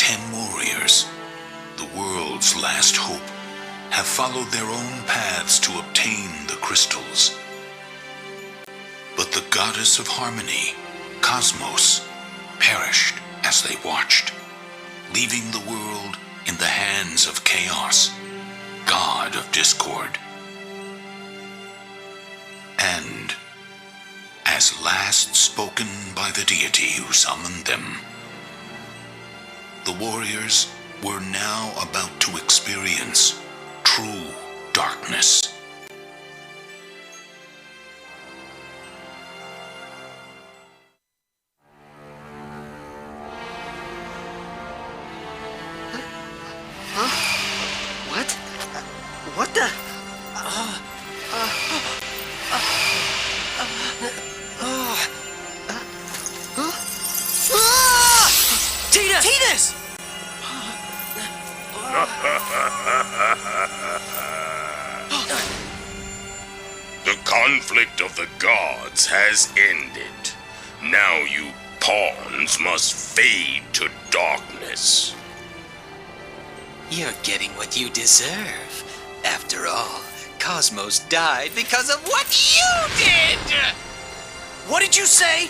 10 warriors, the world's last hope, have followed their own paths to obtain the crystals. But the goddess of harmony, Cosmos, perished as they watched, leaving the world in the hands of Chaos, god of discord. And, as last spoken by the deity who summoned them, the warriors were now about to experience true darkness. What? What the? Tidus! The conflict of the gods has ended. Now you pawns must fade to darkness. You're getting what you deserve. After all, Cosmos died because of what you did! What did you say?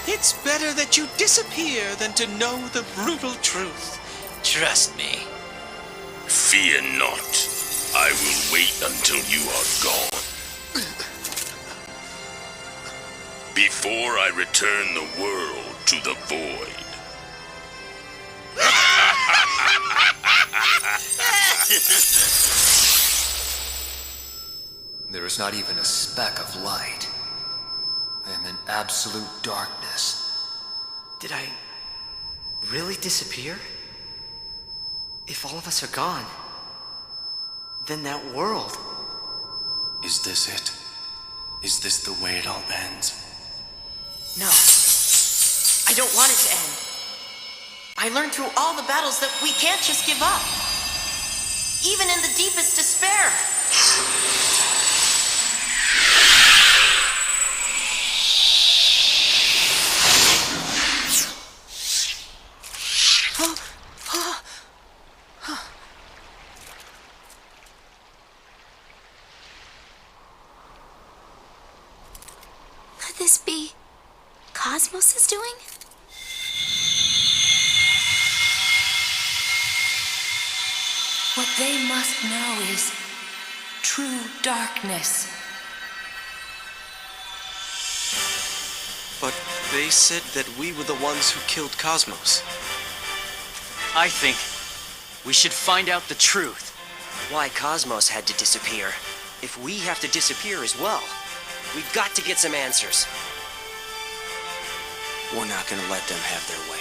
It's better that you disappear than to know the brutal truth. Trust me. Fear not. I will wait until you are gone. Before I return the world to the void. There is not even a speck of light. I am in absolute darkness. Did I really disappear? If all of us are gone, then that world... Is this it? Is this the way it all ends? No. I don't want it to end. I learned through all the battles that we can't just give up. Even in the deepest despair. Could this be Cosmos is doing? What they must know is true darkness. But they said that we were the ones who killed Cosmos. I think we should find out the truth. Why Cosmos had to disappear. If we have to disappear as well, we've got to get some answers. We're not gonna let them have their way.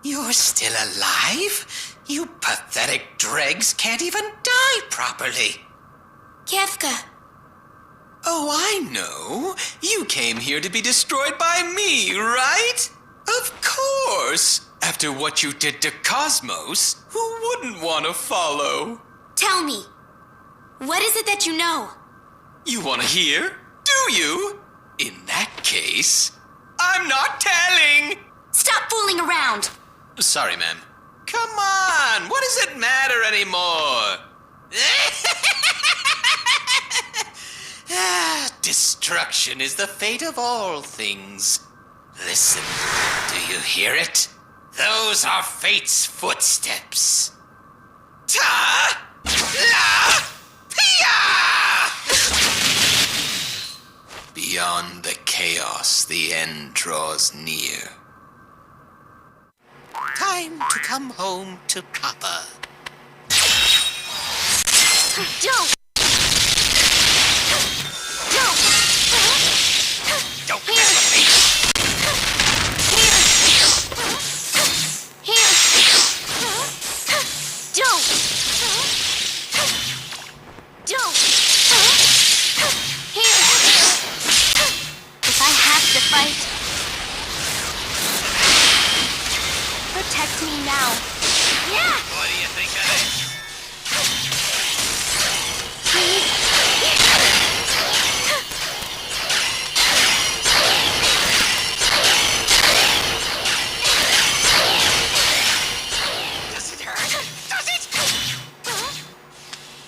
You're still alive? You pathetic dregs can't even die properly. Kefka. Oh, I know. You came here to be destroyed by me, right? Of course. After what you did to Cosmos, who wouldn't want to follow? Tell me, what is it that you know? You want to hear? Do you? In that case, I'm not telling. Stop fooling around. Sorry, ma'am. Come on, what does it matter anymore? Destruction is the fate of all things. Listen, do you hear it? Those are fate's footsteps. Beyond the chaos, the end draws near. Time to come home to Papa. Don't! Don't! Don't mess with me! Here! Don't! Don't! Here! If I have to fight, protect me now. Yeah! What do you think of this? Please. Does it hurt? Does it?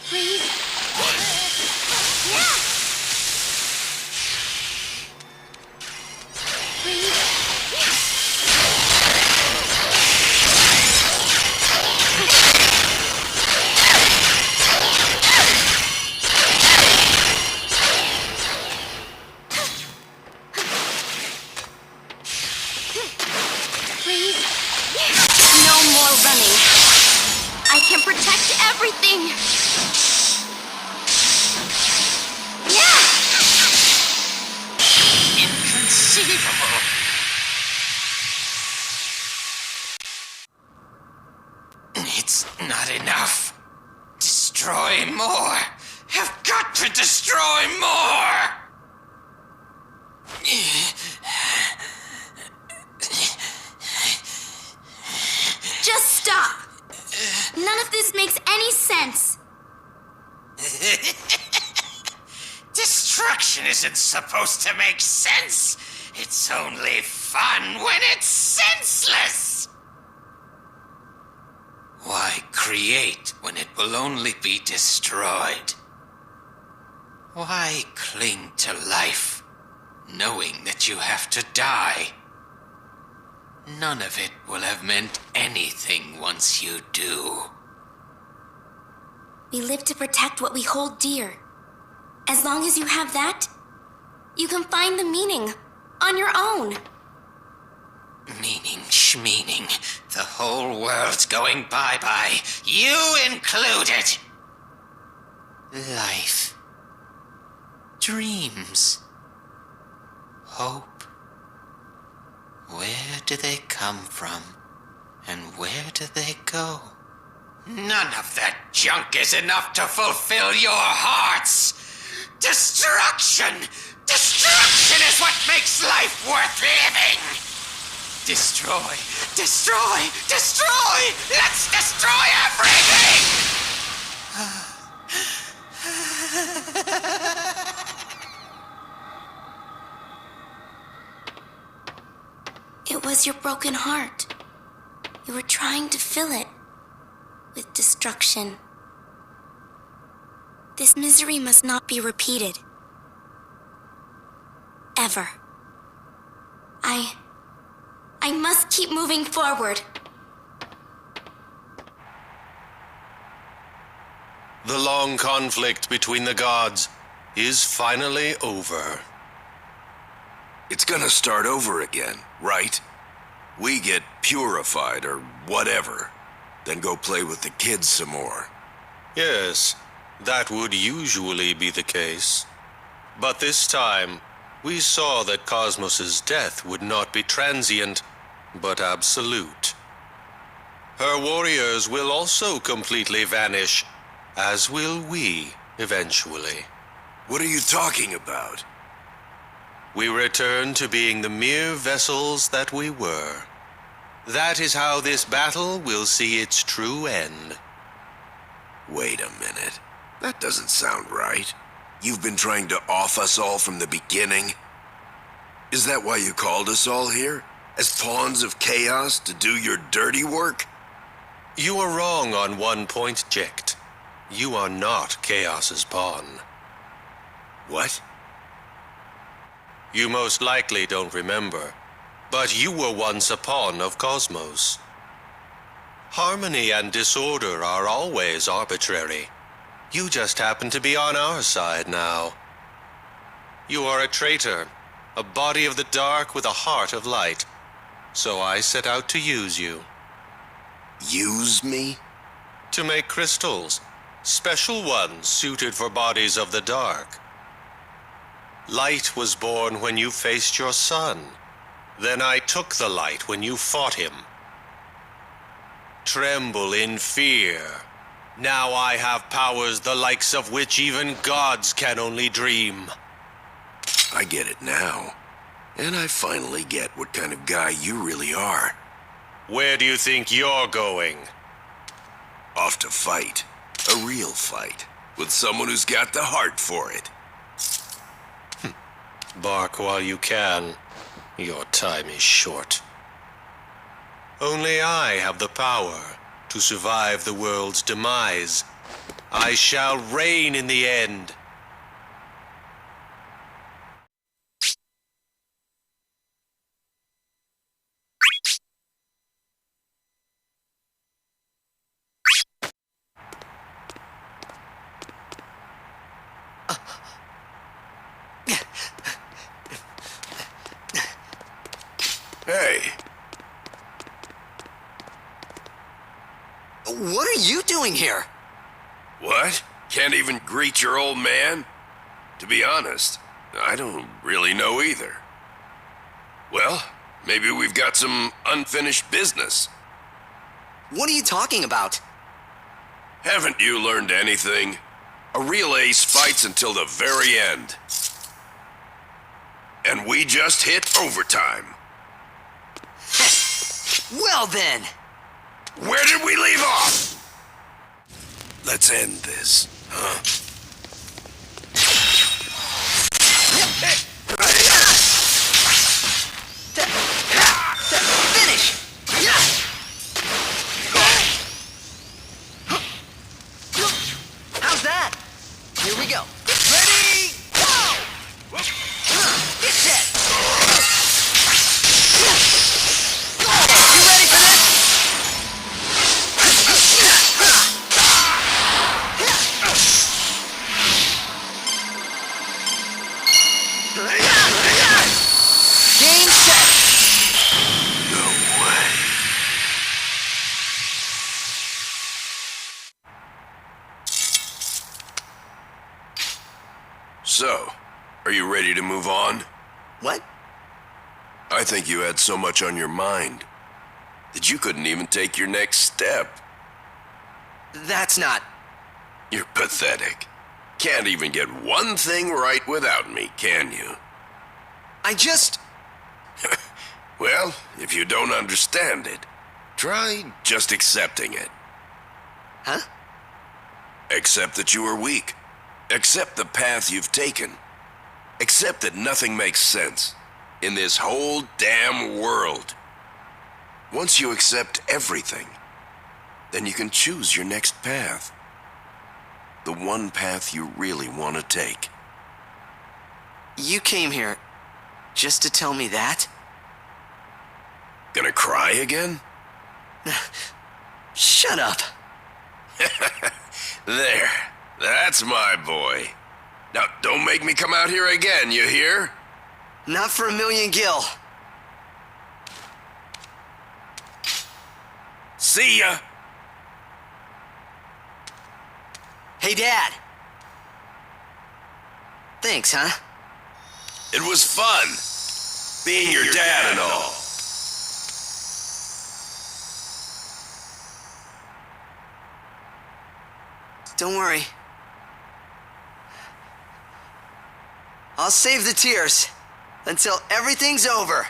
Please. Yeah! Please. Please. No more running. I can protect everything. Yeah! Inconceivable. It's not enough. Destroy more. Have got to destroy more. Just stop. None of this makes any sense. Destruction isn't supposed to make sense. It's only fun when it's senseless. Why create when it will only be destroyed? Why cling to life, knowing that you have to die? None of it will have meant anything once you do. We live to protect what we hold dear. As long as you have that, you can find the meaning on your own. Meaning schmeaning. The whole world's going bye-bye. You included. Life. Dreams. Hope. Where do they come from? And where do they go? None of that junk is enough to fulfill your hearts. Destruction! Destruction is what makes life worth living! Destroy! Destroy! Destroy! Let's destroy everything! It was your broken heart. You were trying to fill it with destruction. This misery must not be repeated. Ever. I must keep moving forward. The long conflict between the gods is finally over. It's gonna start over again, right? We get purified or whatever, then go play with the kids some more. Yes, that would usually be the case. But this time, we saw that Cosmos's death would not be transient, but absolute. Her warriors will also completely vanish, as will we, eventually. What are you talking about? We return to being the mere vessels that we were. That is how this battle will see its true end. Wait a minute. That doesn't sound right. You've been trying to off us all from the beginning? Is that why you called us all here? As pawns of chaos to do your dirty work? You are wrong on one point, Jecht. You are not Chaos's pawn. What? You most likely don't remember, but you were once a pawn of Cosmos. Harmony and disorder are always arbitrary. You just happen to be on our side now. You are a traitor, a body of the dark with a heart of light. So I set out to use you. Use me? To make crystals, special ones suited for bodies of the dark. Light was born when you faced your son. Then I took the light when you fought him. Tremble in fear. Now I have powers the likes of which even gods can only dream. I get it now. And I finally get what kind of guy you really are. Where do you think you're going? Off to fight. A real fight. With someone who's got the heart for it. Bark while you can. Your time is short. Only I have the power to survive the world's demise. I shall reign in the end. Hey. What are you doing here? What? Can't even greet your old man? To be honest, I don't really know either. Well, maybe we've got some unfinished business. What are you talking about? Haven't you learned anything? A real ace fights until the very end. And we just hit overtime. Well then! Where did we leave off? Let's end this, huh? Finish! How's that? Here we go. Ready? Go! Get set! You ready for this? Game set! No way. So, are you ready to move on? What? I think you had so much on your mind that you couldn't even take your next step. That's not... You're pathetic. Can't even get one thing right without me, can you? I just... Well, if you don't understand it, try just accepting it. Huh? Accept that you are weak. Accept the path you've taken. Accept that nothing makes sense in this whole damn world. Once you accept everything, then you can choose your next path. The one path you really want to take. You came here just to tell me that? Gonna cry again? Shut up. There. That's my boy. Now, don't make me come out here again, you hear? Not for a million gil. See ya! Hey, Dad. Thanks, huh? It was fun. Being your dad and all. Don't worry. I'll save the tears until everything's over.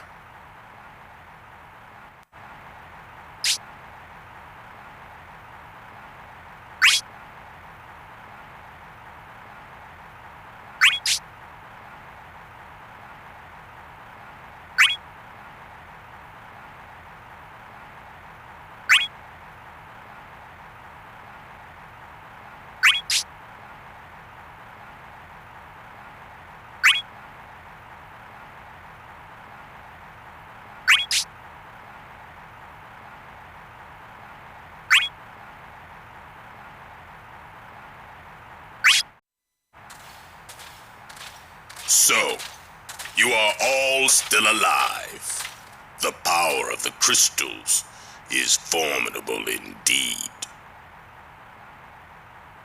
So, you are all still alive. The power of the crystals is formidable indeed.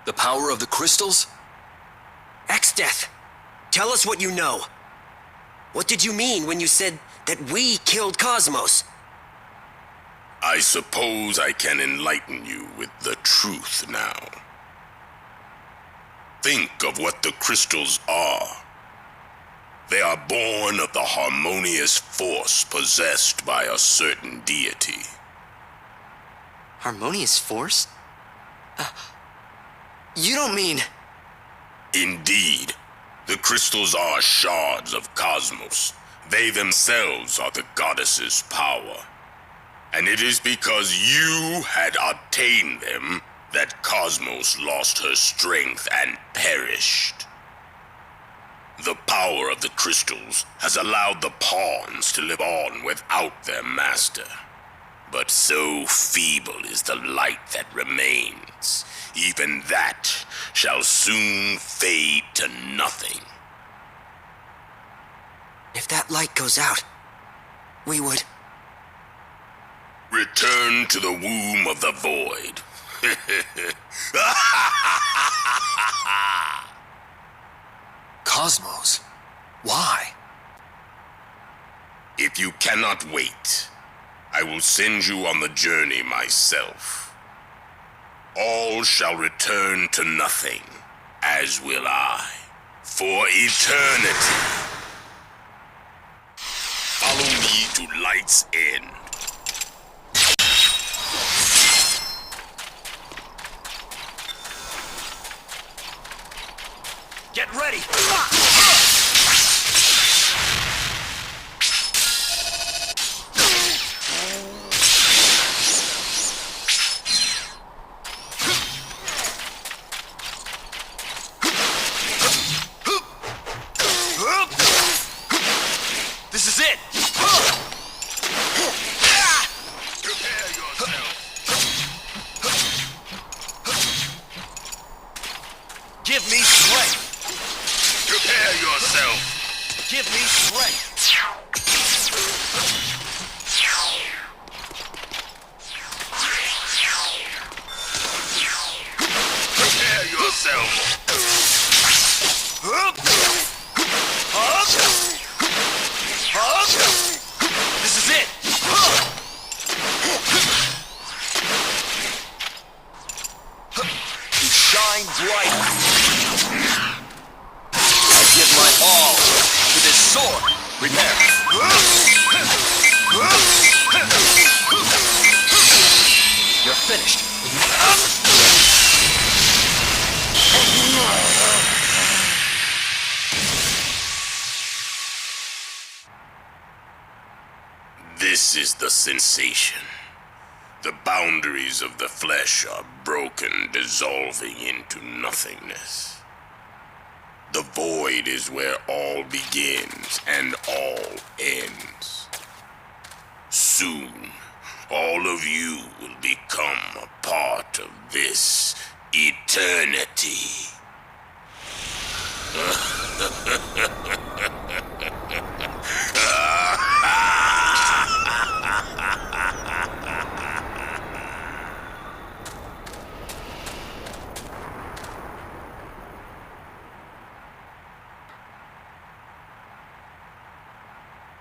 The power of the crystals? Exdeath, tell us what you know. What did you mean when you said that we killed Cosmos? I suppose I can enlighten you with the truth now. Think of what the crystals are. They are born of the harmonious force possessed by a certain deity. Harmonious force? You don't mean... Indeed. The crystals are shards of cosmos. They themselves are the goddess's power. And it is because you had obtained them that Cosmos lost her strength and perished. The power of the crystals has allowed the pawns to live on without their master. But so feeble is the light that remains, even that shall soon fade to nothing. If that light goes out, we would... Return to the womb of the void. Cosmos? Why? If you cannot wait, I will send you on the journey myself. All shall return to nothing, as will I, for eternity. Follow me to Light's End. Get ready! This is it! Give me strength! Prepare yourself! Give me strength! Prepare yourself! This is it! You shine bright! I give my all to this sword! Prepare! You're finished! This is the sensation. The boundaries of the flesh are broken, dissolving into nothingness. The void is where all begins and all ends. Soon, all of you will become a part of this eternity.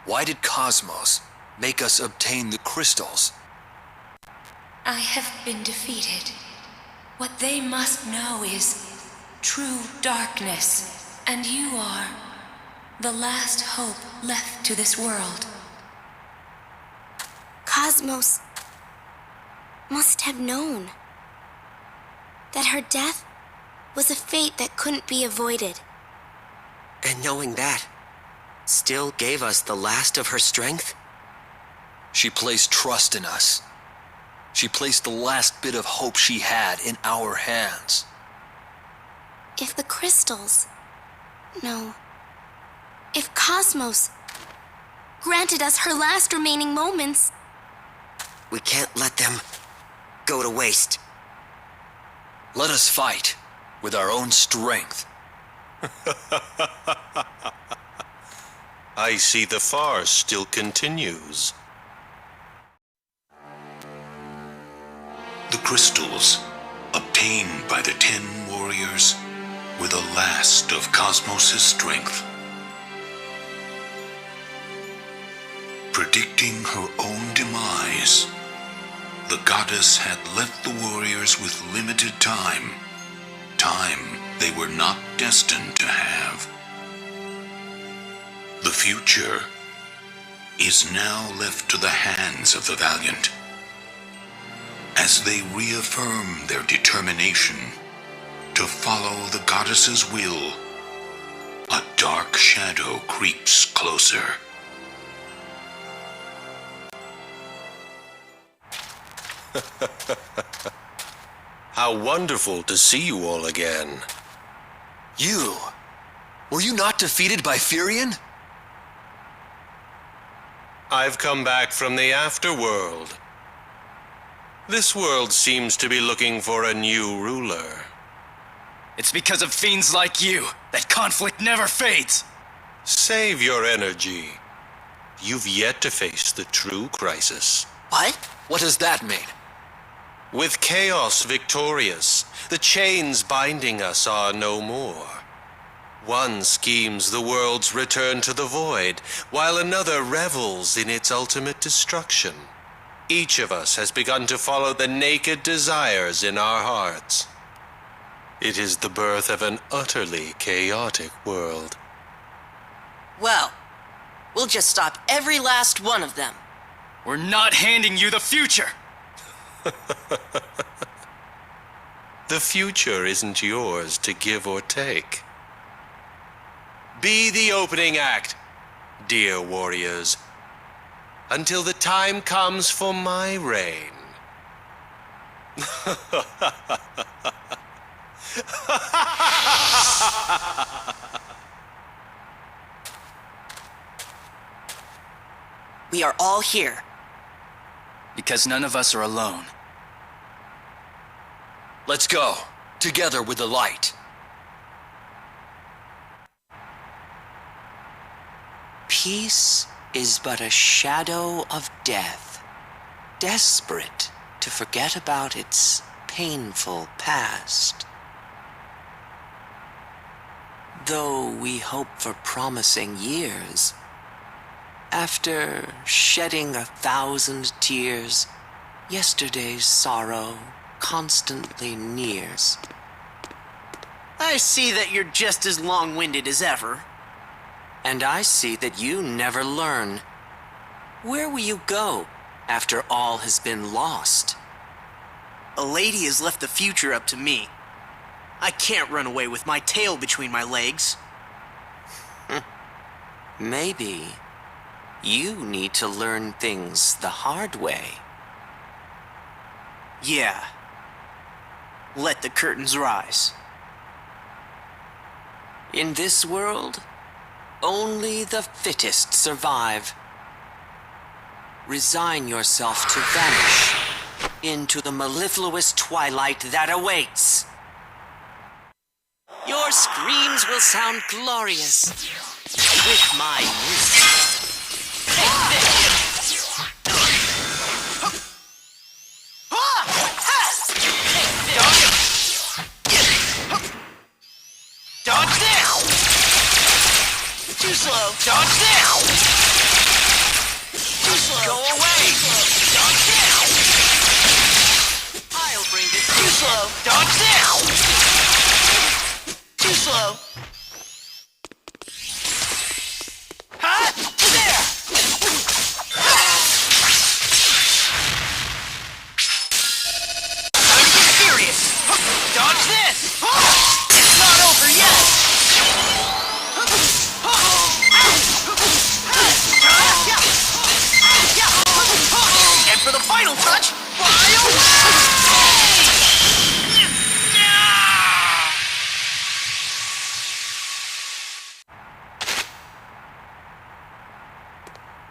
Why did Cosmos make us obtain the crystals? I have been defeated. What they must know is true darkness, and you are the last hope left to this world. Cosmos must have known that her death was a fate that couldn't be avoided. And knowing that, still gave us the last of her strength? She placed trust in us. She placed the last bit of hope she had in our hands. If the crystals... No. If Cosmos granted us her last remaining moments... We can't let them go to waste. Let us fight with our own strength. I see the farce still continues. The crystals, obtained by the 10 warriors, were the last of Cosmos' strength. Predicting her own demise, the goddess had left the warriors with limited time they were not destined to have. The future is now left to the hands of the valiant. As they reaffirm their determination to follow the goddess's will, a dark shadow creeps closer. How wonderful to see you all again. You? Were you not defeated by Furion? I've come back from the afterworld. This world seems to be looking for a new ruler. It's because of fiends like you that conflict never fades. Save your energy. You've yet to face the true crisis. What? What does that mean? With chaos victorious, the chains binding us are no more. One schemes the world's return to the void, while another revels in its ultimate destruction. Each of us has begun to follow the naked desires in our hearts. It is the birth of an utterly chaotic world. Well, we'll just stop every last one of them. We're not handing you the future. The future isn't yours to give or take. Be the opening act, dear warriors, until the time comes for my reign. We are all here. Because none of us are alone. Let's go, together with the light. Peace is but a shadow of death, desperate to forget about its painful past. Though we hope for promising years, after shedding 1,000 tears, yesterday's sorrow constantly nears. I see that you're just as long-winded as ever. And I see that you never learn. Where will you go after all has been lost? A lady has left the future up to me. I can't run away with my tail between my legs. Maybe you need to learn things the hard way. Yeah. Let the curtains rise. In this world, only the fittest survive. Resign yourself to vanish into the mellifluous twilight that awaits. Your screams will sound glorious with my music. Dodge this! Too slow. Dodge this! Too slow. Go away! Dodge this! I'll bring this. Too slow. slow. Dodge this! Too slow. Ha! There! Time to get serious! Dodge this! It's not over yet. And for the final touch, fly away!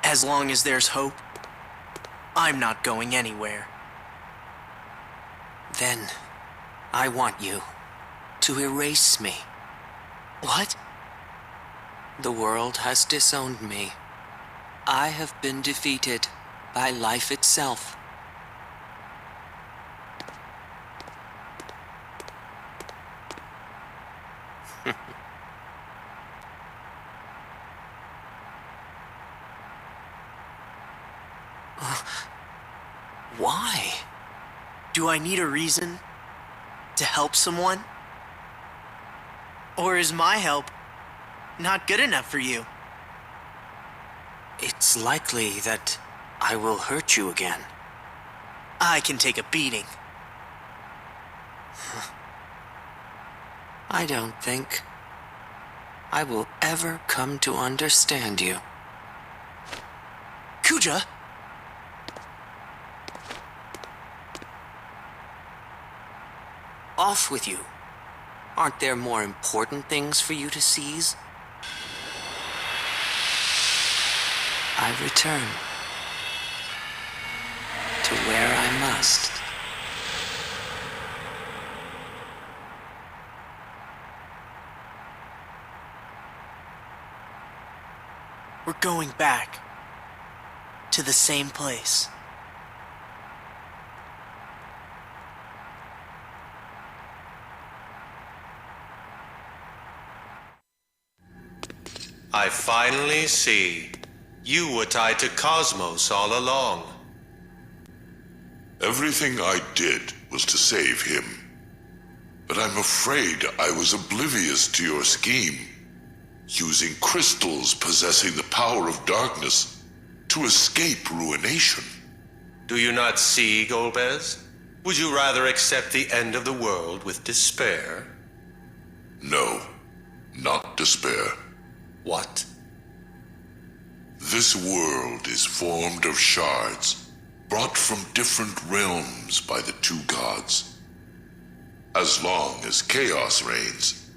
As long as there's hope, I'm not going anywhere. Then, I want you to erase me. What? The world has disowned me. I have been defeated by life itself. Why? Do I need a reason to help someone? Or is my help not good enough for you? It's likely that I will hurt you again. I can take a beating. I don't think I will ever come to understand you. Kuja? Off with you. Aren't there more important things for you to seize? I return to where I must. We're going back to the same place. I finally see. You were tied to Cosmos all along. Everything I did was to save him. But I'm afraid I was oblivious to your scheme, using crystals possessing the power of darkness to escape ruination. Do you not see, Golbez? Would you rather accept the end of the world with despair? No, not despair. What? This world is formed of shards, brought from different realms by the two gods. As long as chaos reigns,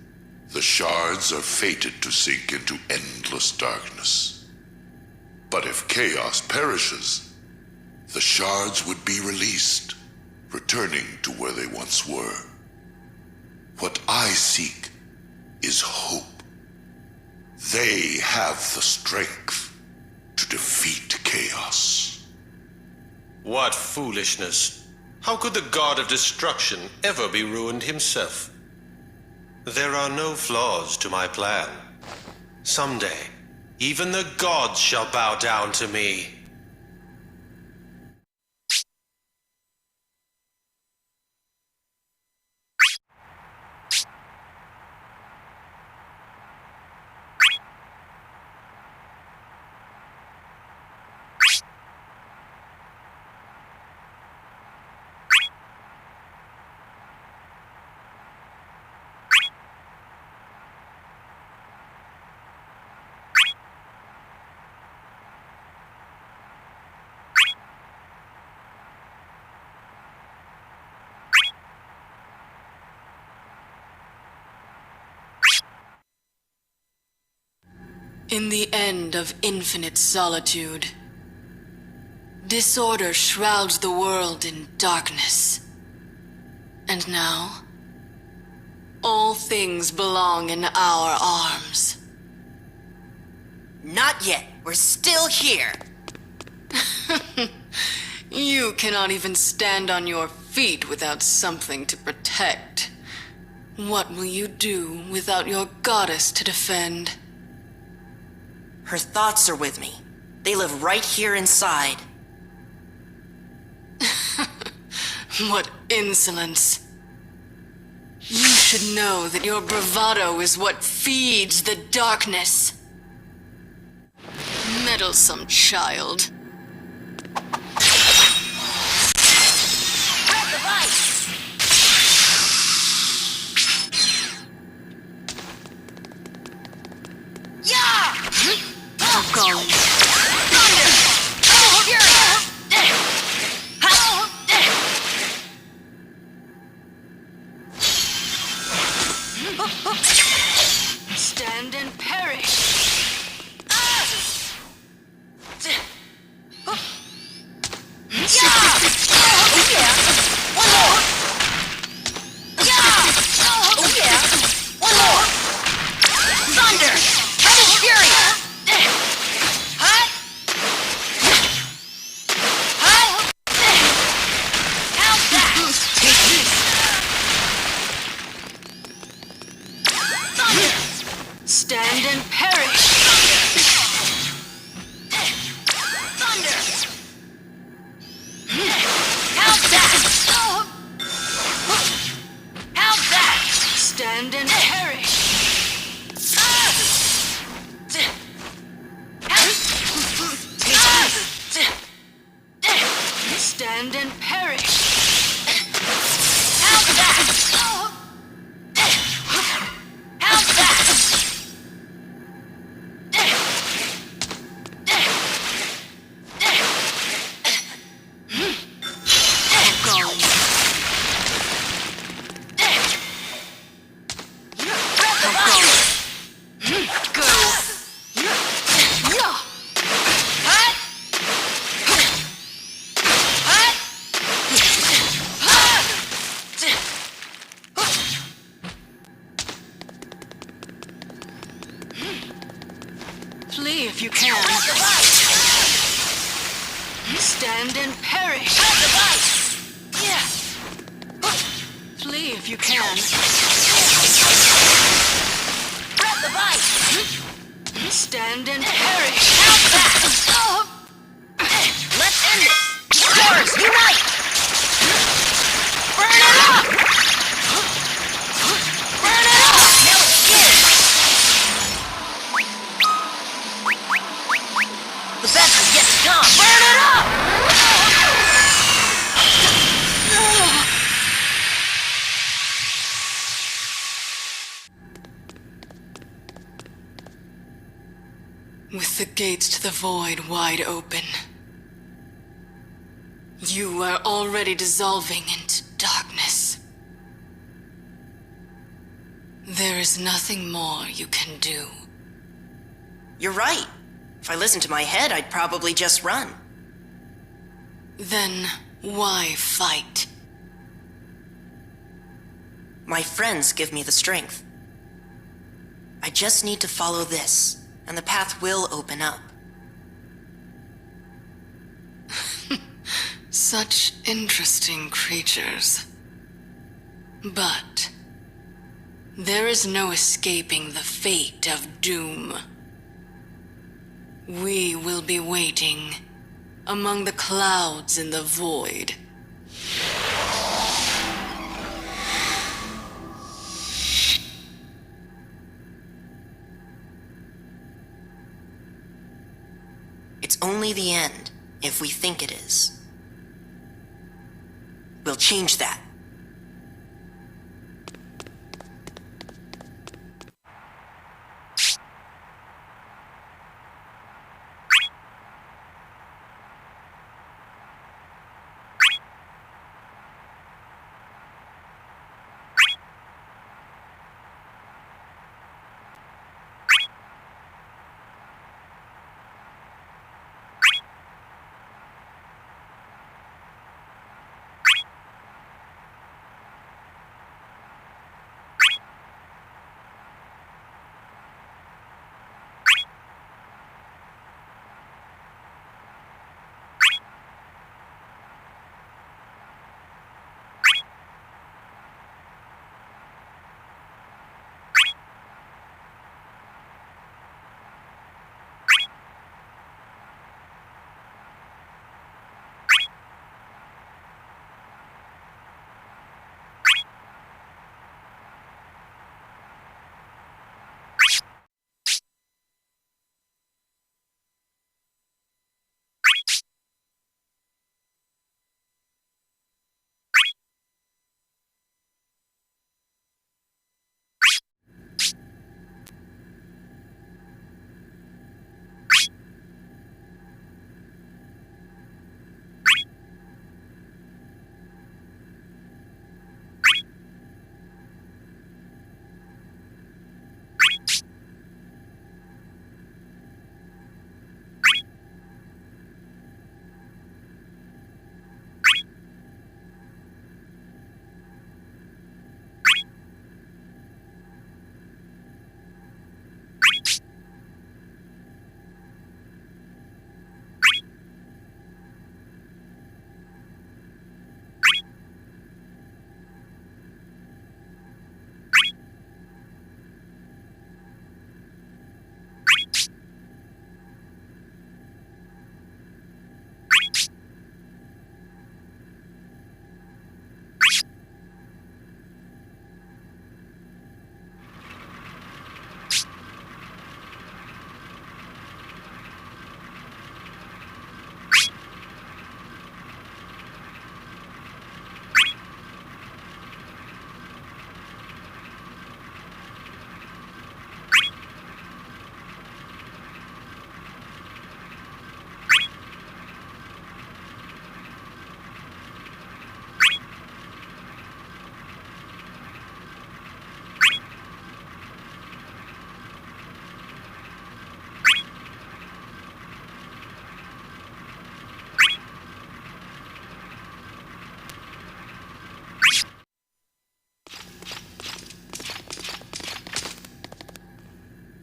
the shards are fated to sink into endless darkness. But if chaos perishes, the shards would be released, returning to where they once were. What I seek is hope. They have the strength to defeat chaos. What foolishness! How could the god of destruction ever be ruined himself? There are no flaws to my plan. Someday, even the gods shall bow down to me. In the end of infinite solitude, disorder shrouds the world in darkness. And now, all things belong in our arms. Not yet. We're still here. You cannot even stand on your feet without something to protect. What will you do without your goddess to defend? Her thoughts are with me. They live right here inside. What insolence. You should know that your bravado is what feeds the darkness. Meddlesome child. Going. Stand and perish. Stand and perish! Thunder! How's that? How's that? Stand and perish! Stand and perish! How's that? How's that? Flee if you can. Stand and perish. Flee if you can. Stand and perish. Let's end this. Yours, unite! Burn it up! Burn it up! Now it's here. The best is yet to come. Burn it up! With the gates to the void wide open, you are already dissolving into darkness. There is nothing more you can do. You're right. If I listened to my head, I'd probably just run. Then why fight? My friends give me the strength. I just need to follow this, and the path will open up. Such interesting creatures. But there is no escaping the fate of doom. We will be waiting among the clouds in the void. It's only the end, if we think it is. We'll change that.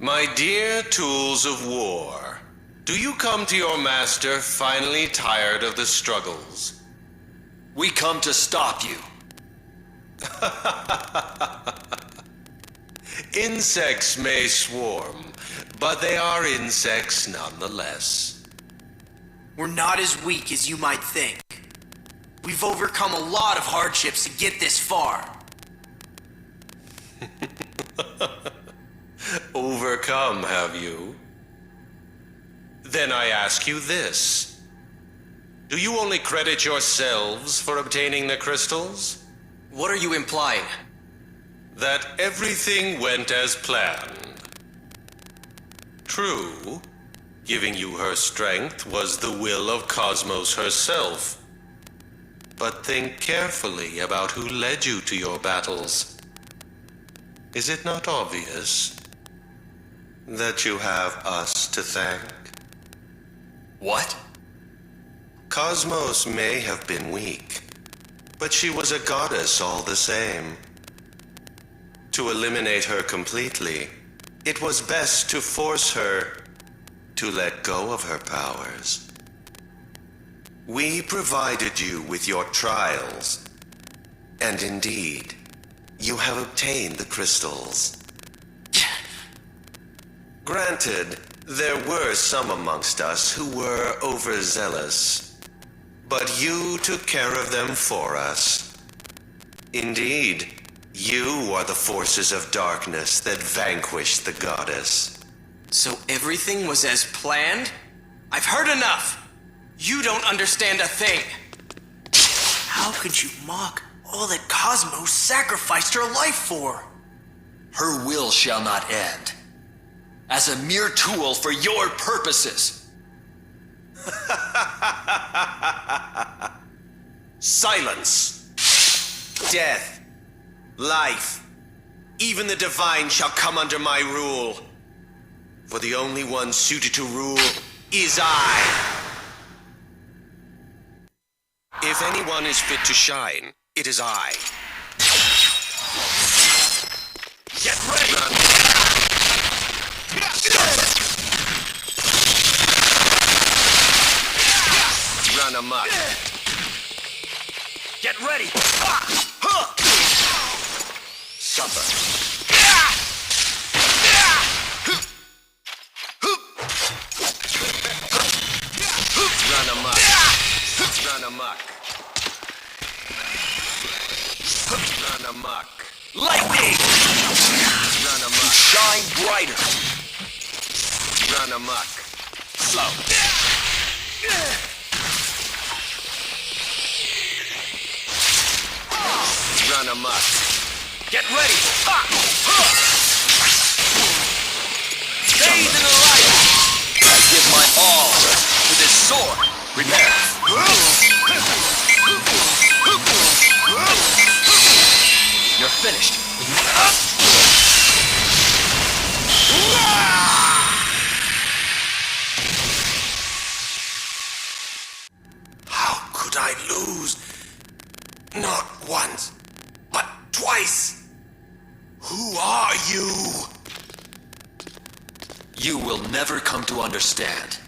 My dear tools of war, do you come to your master finally tired of the struggles? We come to stop you. Insects may swarm, but they are insects nonetheless. We're not as weak as you might think. We've overcome a lot of hardships to get this far. Overcome, have you? Then I ask you this. Do you only credit yourselves for obtaining the crystals? What are you implying? That everything went as planned. True, giving you her strength was the will of Cosmos herself. But think carefully about who led you to your battles. Is it not obvious that you have us to thank? What? Cosmos may have been weak, but she was a goddess all the same. To eliminate her completely, it was best to force her to let go of her powers. We provided you with your trials, and indeed, you have obtained the crystals. Granted, there were some amongst us who were overzealous, but you took care of them for us. Indeed, you are the forces of darkness that vanquished the goddess. So everything was as planned? I've heard enough! You don't understand a thing! How could you mock all that Cosmos sacrificed her life for? Her will shall not end. As a mere tool for your purposes. Silence! Death, life, even the divine shall come under my rule. For the only one suited to rule is I. If anyone is fit to shine, it is I. Get ready! Run amok. Get ready! Suffer. Run amok. Run amok. Run amok. Lightning! Run amok. Shine brighter. Run amok. Slow. Run amok. Get ready! Bathe in the light! I give my all to this sword. Prepare. You're finished. How could I lose? Not once, but twice. Who are you? You will never come to understand.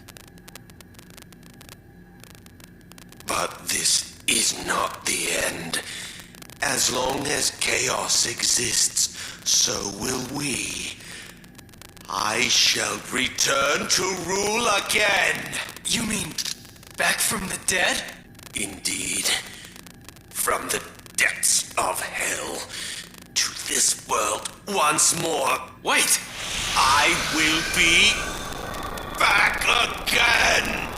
But this is not the end. As long as chaos exists, so will we. I shall return to rule again. You mean back from the dead? Indeed. From the depths of hell to this world once more. Wait! I will be back again!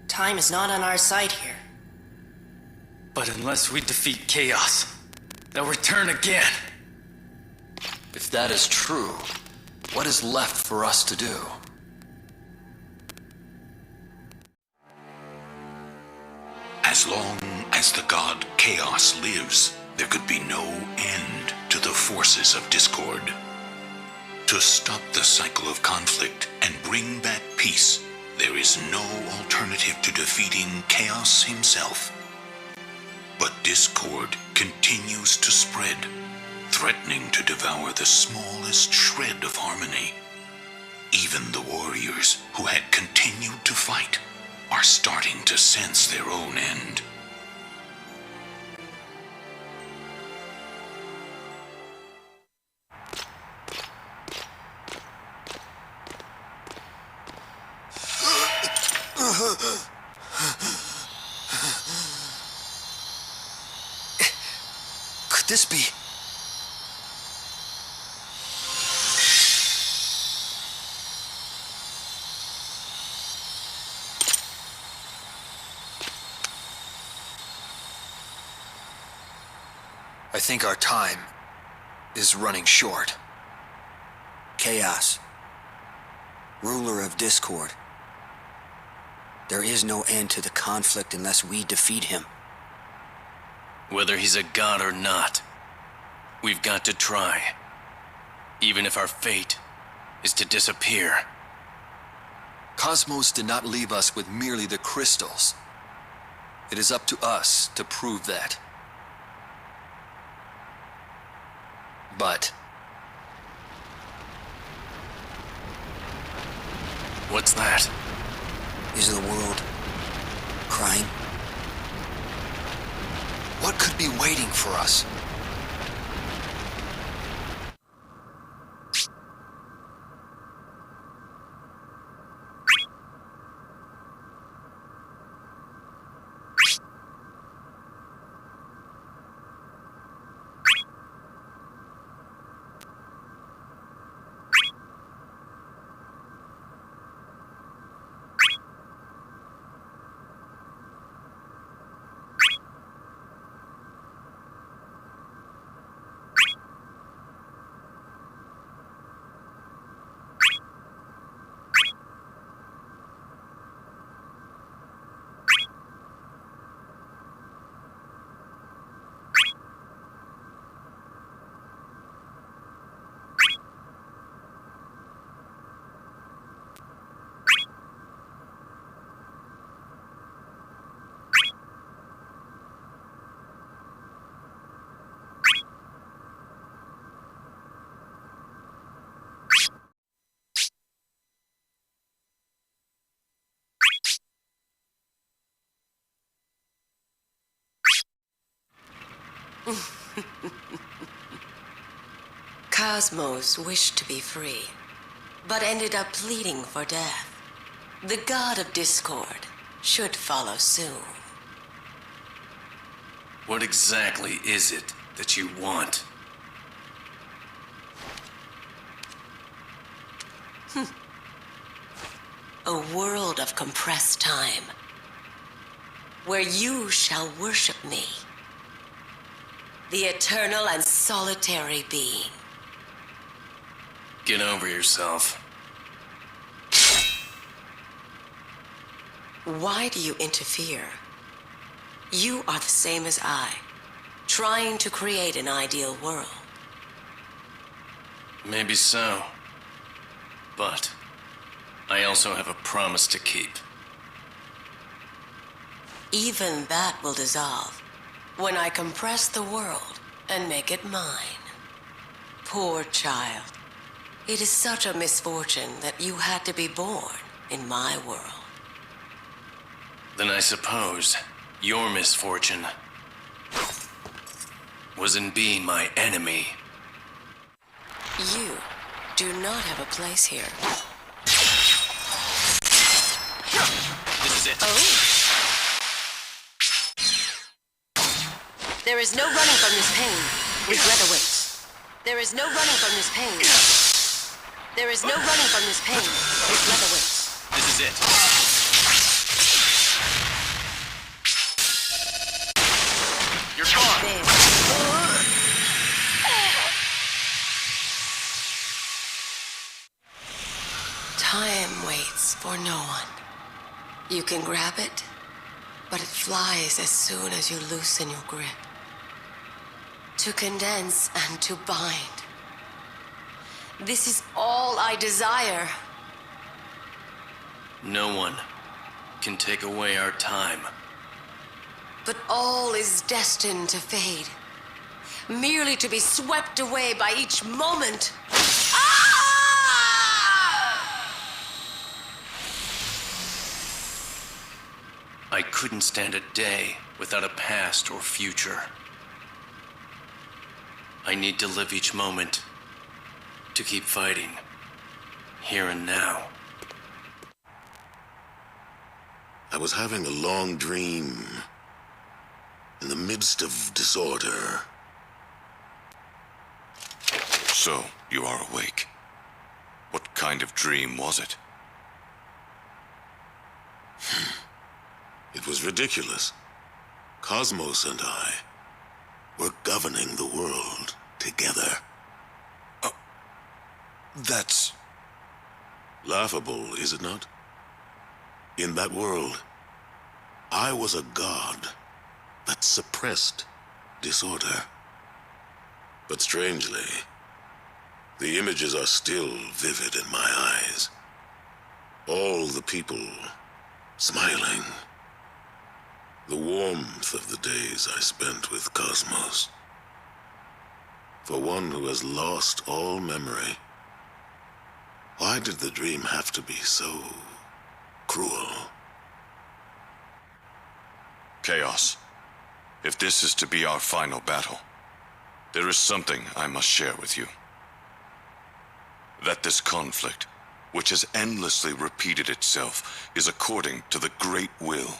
Time is not on our side here. But unless we defeat chaos, they'll return again. If that is true, what is left for us to do? As long as the god Chaos lives, there could be no end to the forces of discord. To stop the cycle of conflict and bring back peace, there is no alternative to defeating Chaos himself. But discord continues to spread, threatening to devour the smallest shred of harmony. Even the warriors who had continued to fight are starting to sense their own end. Could this be? I think our time is running short. Chaos, ruler of discord. There is no end to the conflict unless we defeat him. Whether he's a god or not, we've got to try. Even if our fate is to disappear. Cosmos did not leave us with merely the crystals. It is up to us to prove that. But what's that? Is the world crying? What could be waiting for us? Cosmos wished to be free, but ended up pleading for death. The god of discord should follow soon. What exactly is it that you want? A world of compressed time, where you shall worship me, the eternal and solitary being. Get over yourself. Why do you interfere? You are the same as I, trying to create an ideal world. Maybe so. But I also have a promise to keep. Even that will dissolve when I compress the world and make it mine. Poor child. It is such a misfortune that you had to be born in my world. Then I suppose your misfortune was in being my enemy. You do not have a place here. This is it. Oh. There is no running from this pain. Regret awaits. There is no running from this pain. There is no running from this pain. Regret awaits. This is it. You're gone. There. Time waits for no one. You can grab it, but it flies as soon as you loosen your grip. To condense and to bind. This is all I desire. No one can take away our time. But all is destined to fade, merely to be swept away by each moment. I couldn't stand a day without a past or future. I need to live each moment to keep fighting, here and now. I was having a long dream in the midst of disorder. So, you are awake. What kind of dream was it? It was ridiculous. Cosmos and I were governing the world together. That's laughable, is it not? In that world, I was a god that suppressed disorder. But strangely, the images are still vivid in my eyes. All the people smiling. The warmth of the days I spent with Cosmos. For one who has lost all memory, why did the dream have to be so cruel? Chaos. If this is to be our final battle, there is something I must share with you. That this conflict, which has endlessly repeated itself, is according to the great will.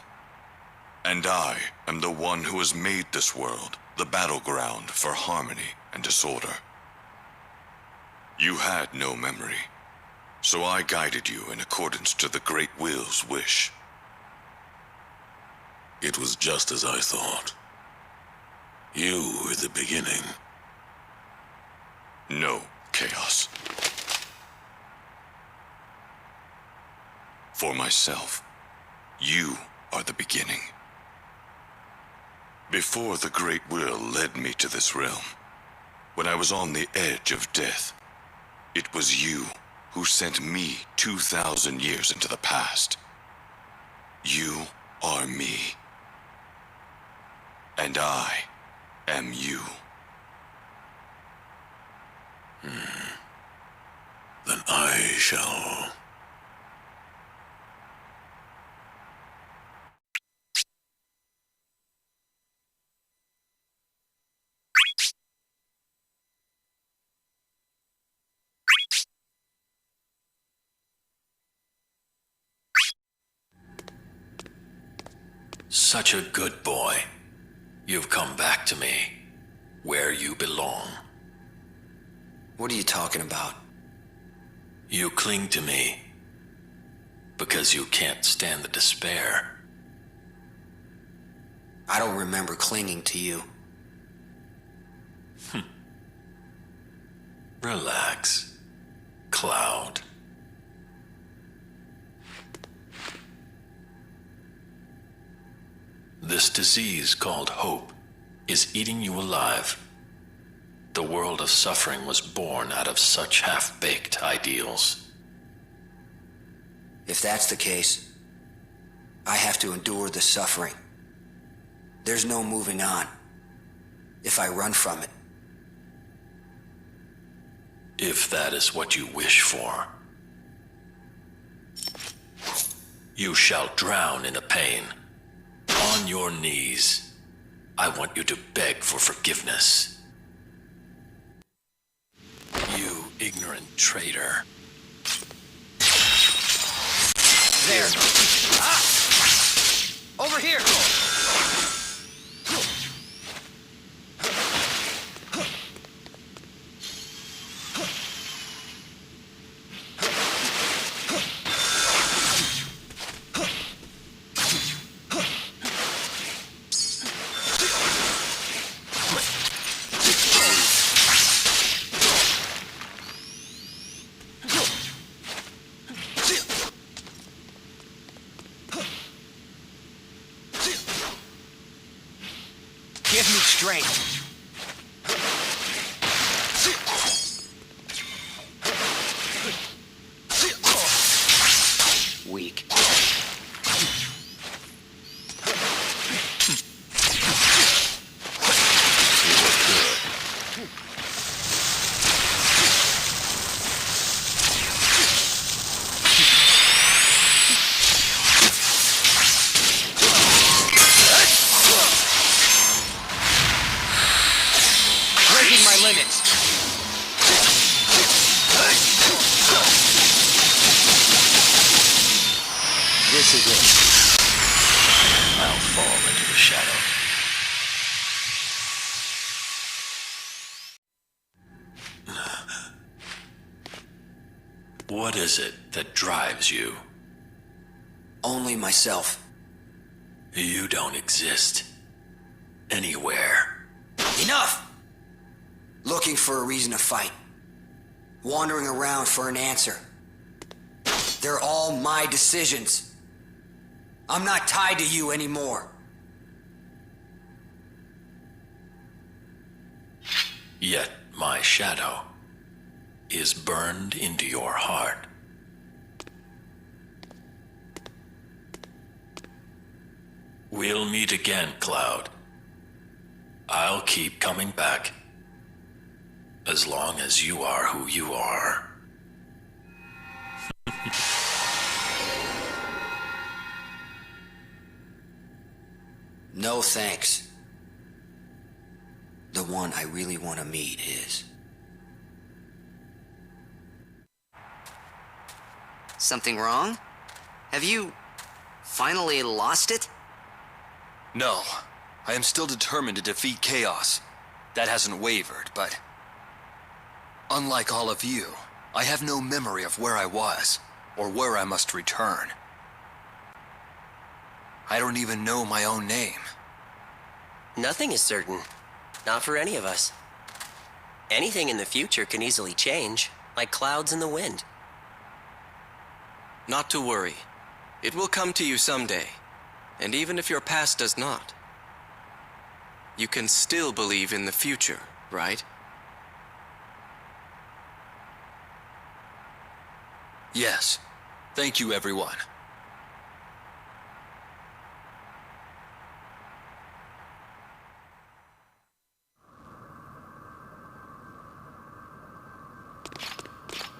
And I am the one who has made this world the battleground for harmony and disorder. You had no memory, so I guided you in accordance to the great will's wish. It was just as I thought. You were the beginning. No, Chaos. For myself, you are the beginning. Before the great will led me to this realm, when I was on the edge of death, it was you who sent me 2,000 years into the past. You are me. And I am you. Then I shall... Such a good boy. You've come back to me, where you belong. What are you talking about? You cling to me because you can't stand the despair. I don't remember clinging to you. Relax, Cloud. This disease called hope is eating you alive. The world of suffering was born out of such half-baked ideals. If that's the case, I have to endure the suffering. There's no moving on if I run from it. If that is what you wish for, you shall drown in the pain. On your knees, I want you to beg for forgiveness. You ignorant traitor. There! Ah! Over here! Give me strength. This is it. I'll fall into the shadow. What is it that drives you? Only myself. You don't exist. Anywhere. Enough! Looking for a reason to fight. Wandering around for an answer. They're all my decisions. I'm not tied to you anymore. Yet my shadow is burned into your heart. We'll meet again, Cloud. I'll keep coming back. As long as you are who you are. No thanks. The one I really want to meet is... Something wrong? Have you finally lost it? No. I am still determined to defeat chaos. That hasn't wavered, but... unlike all of you, I have no memory of where I was, or where I must return. I don't even know my own name. Nothing is certain. Not for any of us. Anything in the future can easily change, like clouds in the wind. Not to worry. It will come to you someday. And even if your past does not, you can still believe in the future, right? Yes. Thank you, everyone.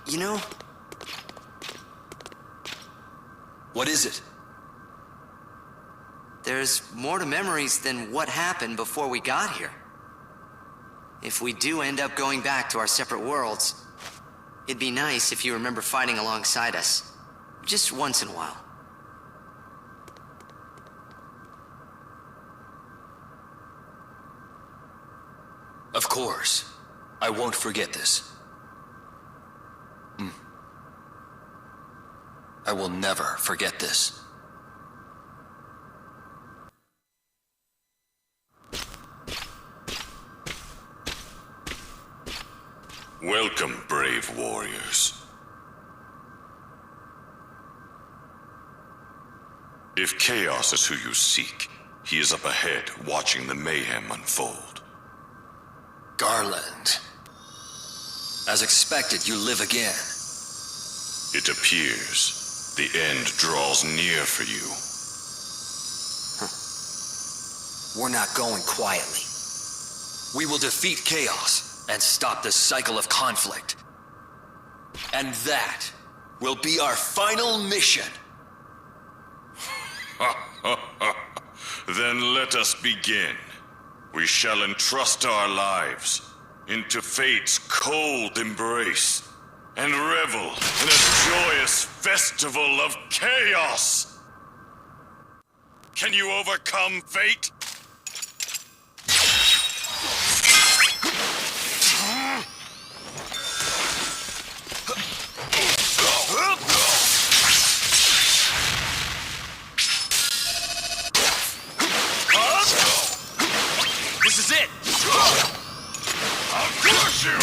You know... What is it? There's more to memories than what happened before we got here. If we do end up going back to our separate worlds, it'd be nice if you remember fighting alongside us. Just once in a while. Of course. I won't forget this. I will never forget this. Welcome, brave warriors. If chaos is who you seek, he is up ahead, watching the mayhem unfold. Garland. As expected, you live again. It appears the end draws near for you. We're not going quietly. We will defeat chaos and stop this cycle of conflict. And that will be our final mission. Then let us begin. We shall entrust our lives into fate's cold embrace and revel in a joyous festival of chaos. Can you overcome fate? This is it! I'll crush you!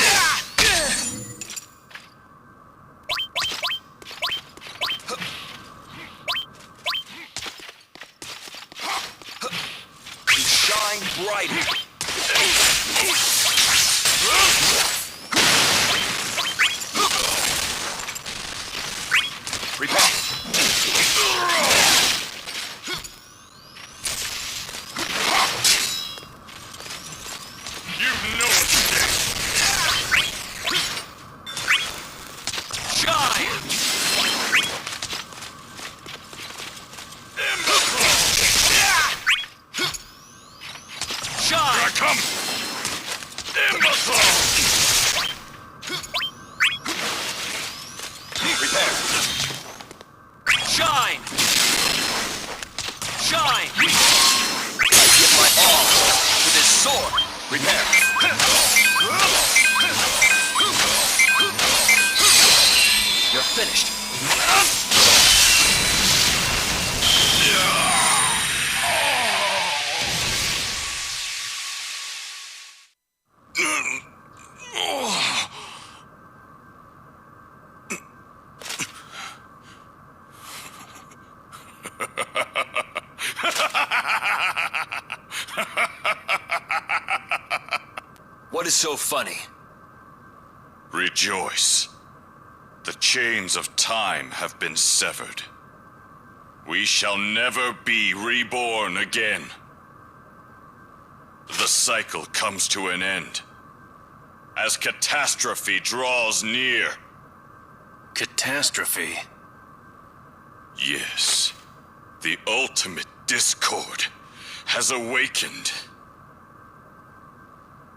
Shine brighter! Shine! shine! I give my all to this sword. Prepare. You're finished. What is so funny? Rejoice. The chains of time have been severed. We shall never be reborn again. The cycle comes to an end as catastrophe draws near. Catastrophe? Yes, the ultimate discord has awakened.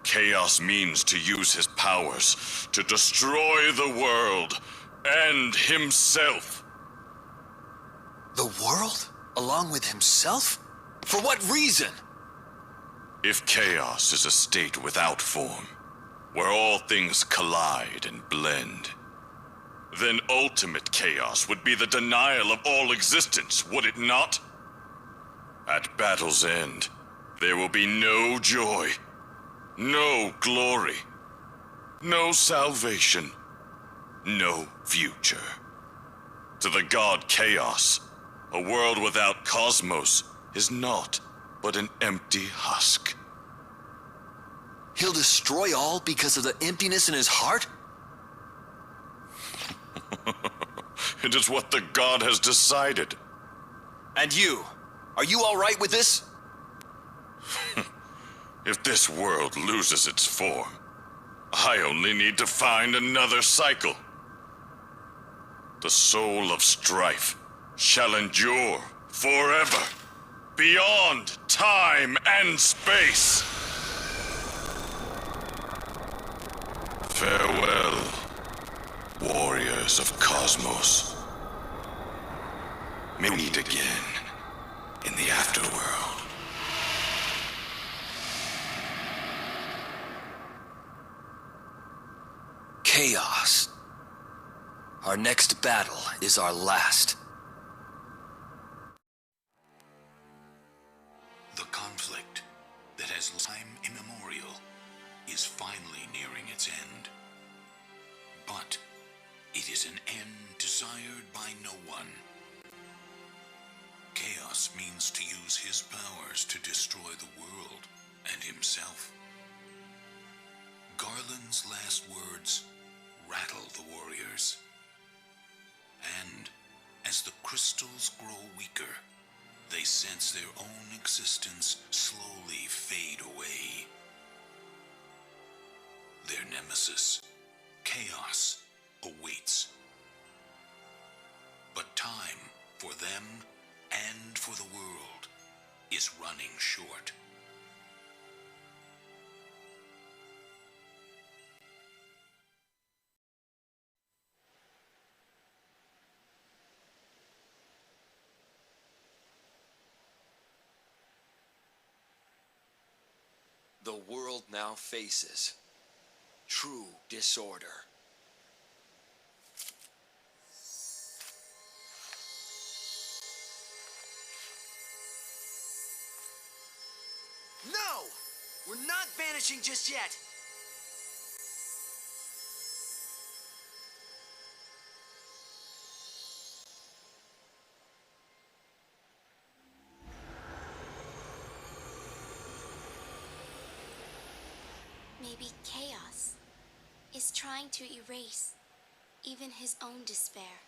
Chaos means to use his powers to destroy the world and himself. The world? Along with himself? For what reason? If chaos is a state without form, where all things collide and blend, then ultimate chaos would be the denial of all existence, would it not? At battle's end, there will be no joy, no glory, no salvation, no future. To the god Chaos, a world without cosmos is naught but an empty husk. He'll destroy all because of the emptiness in his heart? It is what the god has decided. And you? Are you all right with this? If this world loses its form, I only need to find another cycle. The soul of strife shall endure forever, beyond time and space. Farewell, warriors of Cosmos. May we meet again in the afterworld. Chaos. Our next battle is our last. The conflict that has time immemorial is finally nearing its end. But it is an end desired by no one. Chaos means to use his powers to destroy the world and himself. Garland's last words rattle the warriors. And as the crystals grow weaker, they sense their own existence slowly fade away. Their nemesis, Chaos, awaits. But time for them and for the world is running short. The world now faces true disorder. No! We're not vanishing just yet! Maybe Chaos is trying to erase even his own despair.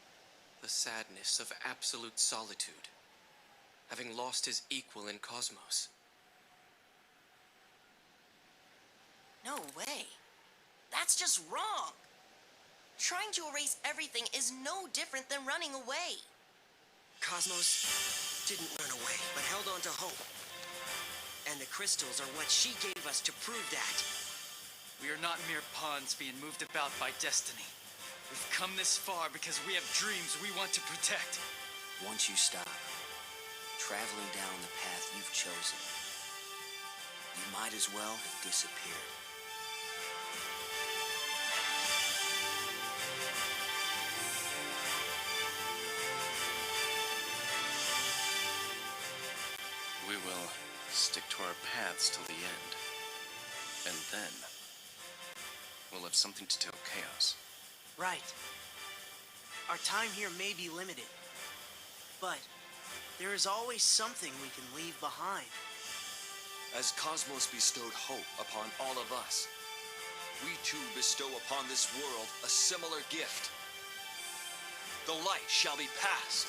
The sadness of absolute solitude, having lost his equal in Cosmos. No way. That's just wrong. Trying to erase everything is no different than running away. Cosmos didn't run away, but held on to hope. And the crystals are what she gave us to prove that. We are not mere pawns being moved about by destiny. We've come this far because we have dreams we want to protect. Once you stop traveling down the path you've chosen, you might as well have disappeared. We will stick to our paths till the end. And then, we'll have something to tell Chaos. Right. Our time here may be limited, but there is always something we can leave behind. As Cosmos bestowed hope upon all of us, we too bestow upon this world a similar gift. The light shall be passed.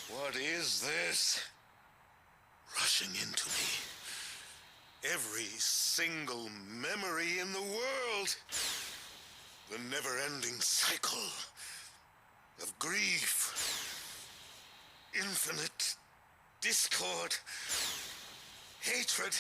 What is this? Rushing into me. Every single memory in the world. The never-ending cycle of grief. Infinite discord. Hatred.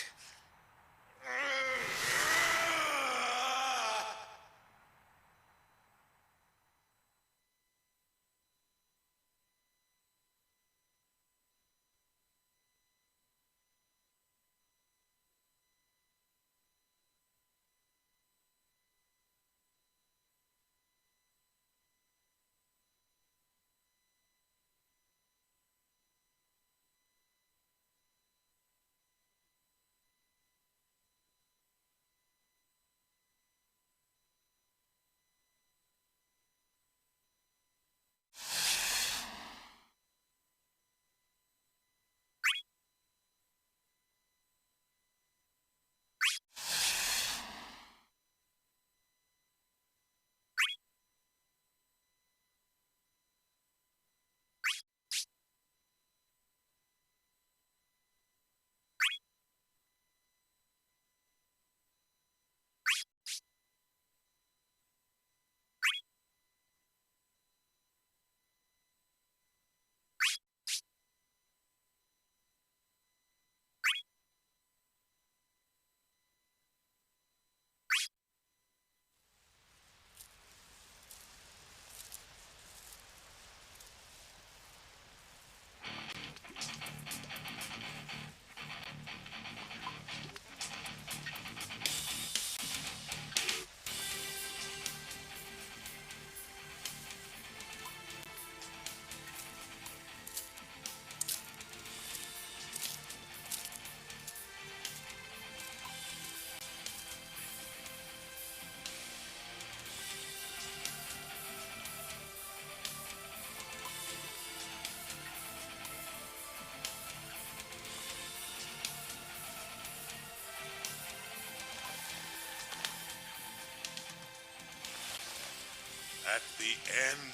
At the end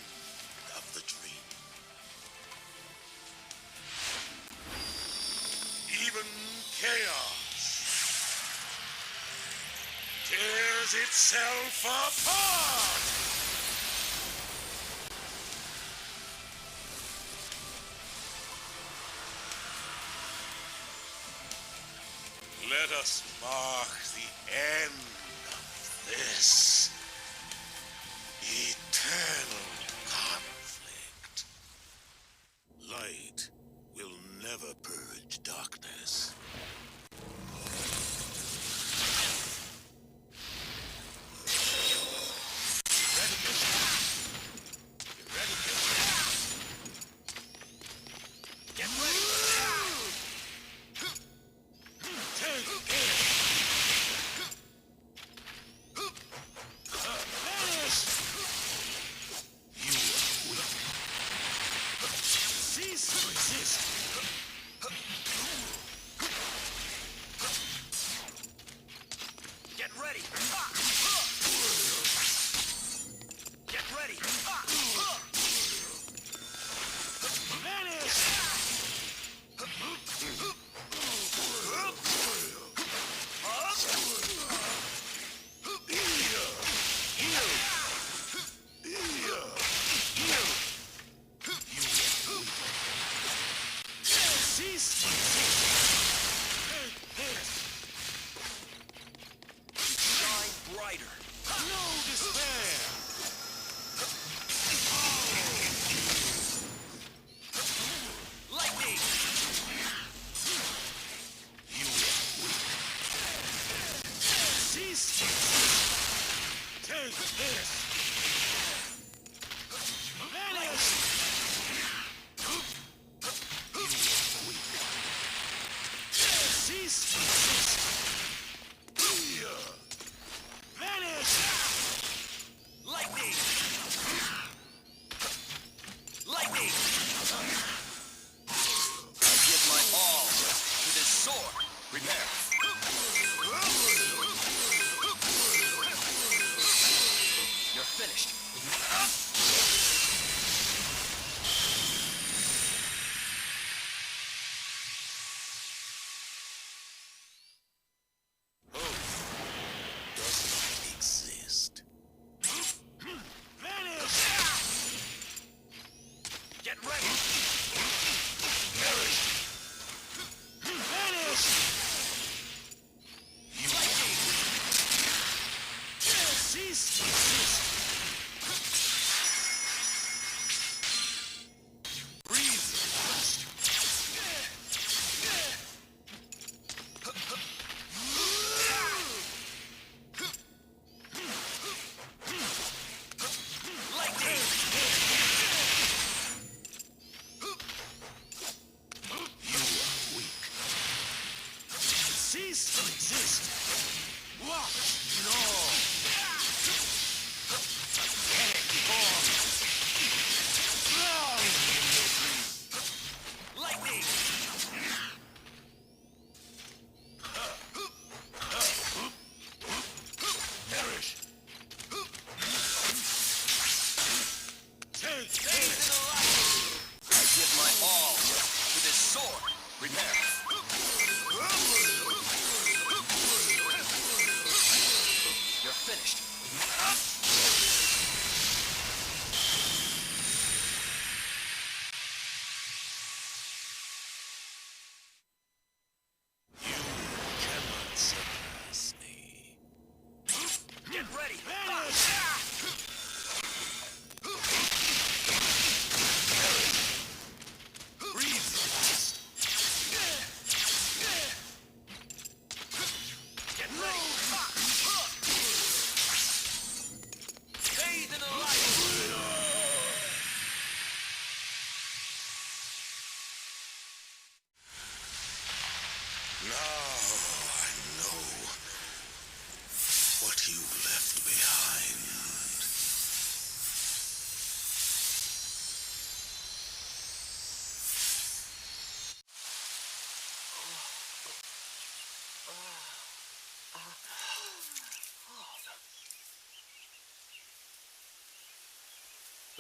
of the dream, even chaos tears itself apart! Let us mark the end of this eternal conflict. Light will never purge darkness.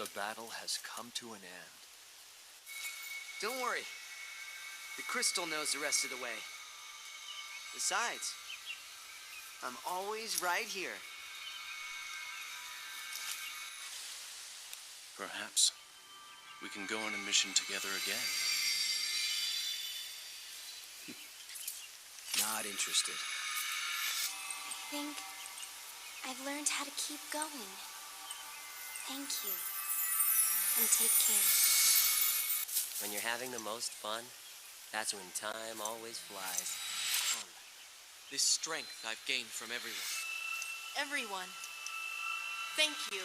The battle has come to an end. Don't worry. The crystal knows the rest of the way. Besides, I'm always right here. Perhaps we can go on a mission together again. Not interested. I think I've learned how to keep going. Thank you. And take care. When you're having the most fun, that's when time always flies. This strength I've gained from everyone. Everyone. Thank you.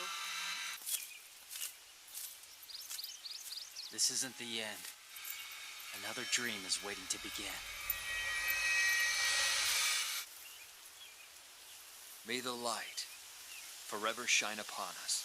This isn't the end. Another dream is waiting to begin. May the light forever shine upon us.